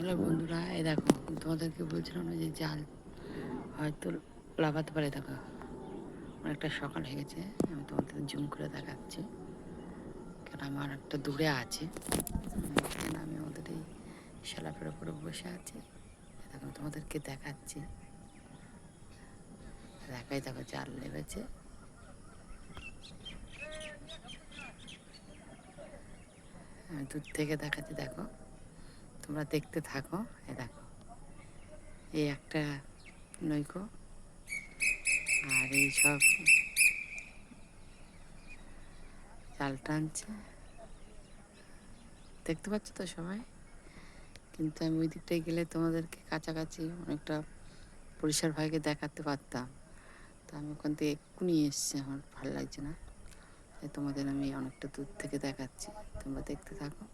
Hello বন্ধুরা, এই দেখো তোমাদেরকে বলছিলাম না যে জাল হয়তো লাফাতে পারে। দেখো অনেকটা সকাল হয়ে গেছে, আমি তোমাদের জুম করে দেখাচ্ছি কারণ আমার একটা দূরে আছে। আমি আমাদের এই শ্যালাপের উপরে বসে আছি। দেখো তোমাদেরকে দেখাচ্ছি, দেখাই দেখো জাল লেগেছে। আমি দূর থেকে দেখাচ্ছি, দেখো তোমরা দেখতে থাকো। দেখো এই একটা নৌকো আর এই সব জাল টানছে, দেখতে পাচ্ছ তো সবাই। কিন্তু আমি ওই দিকটায় গেলে তোমাদেরকে কাছাকাছি অনেকটা পরিষ্কার ভাইকে দেখাতে পারতাম। তা আমি ওখান থেকে এক্ষুনি এসছি, আমার ভালো লাগছে না, তাই তোমাদের আমি অনেকটা দূর থেকে দেখাচ্ছি, তোমরা দেখতে থাকো।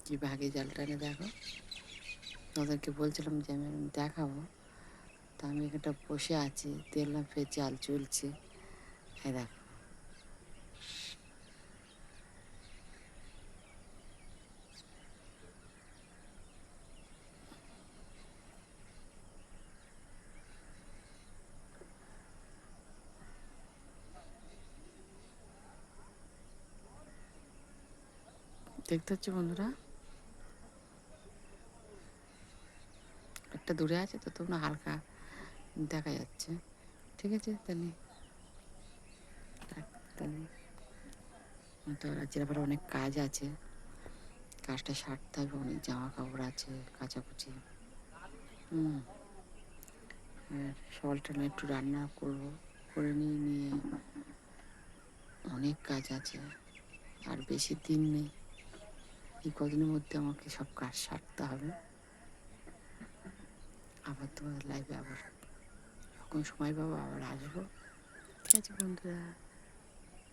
কি ভাগে জালটা এনে দেখো, তোমাদেরকে বলছিলাম যে আমি দেখাবো। তা আমি এখানটা বসে আছি, দেখলাম ফের জাল চলছে। এই দেখো দেখতে হচ্ছে বন্ধুরা, একটা দূরে আছে তো তোমরা হালকা দেখা যাচ্ছে। ঠিক আছে, তাহলে তাহলে তো রাজ্যের অনেক কাজ আছে, কাজটা সারতে হবে, অনেক জামা কাপড় আছে কাচাকুচি। আর সকালটা একটু রান্না করবো, করে নিয়ে অনেক কাজ আছে, আর বেশি দিন নেই। এই কদিনের মধ্যে আমাকে সব কাজ সারতে হবে। আবার তোমাদের লাইভে আবার যখন সময় পাবো আবার আসবো। ঠিক আছে বন্ধুরা।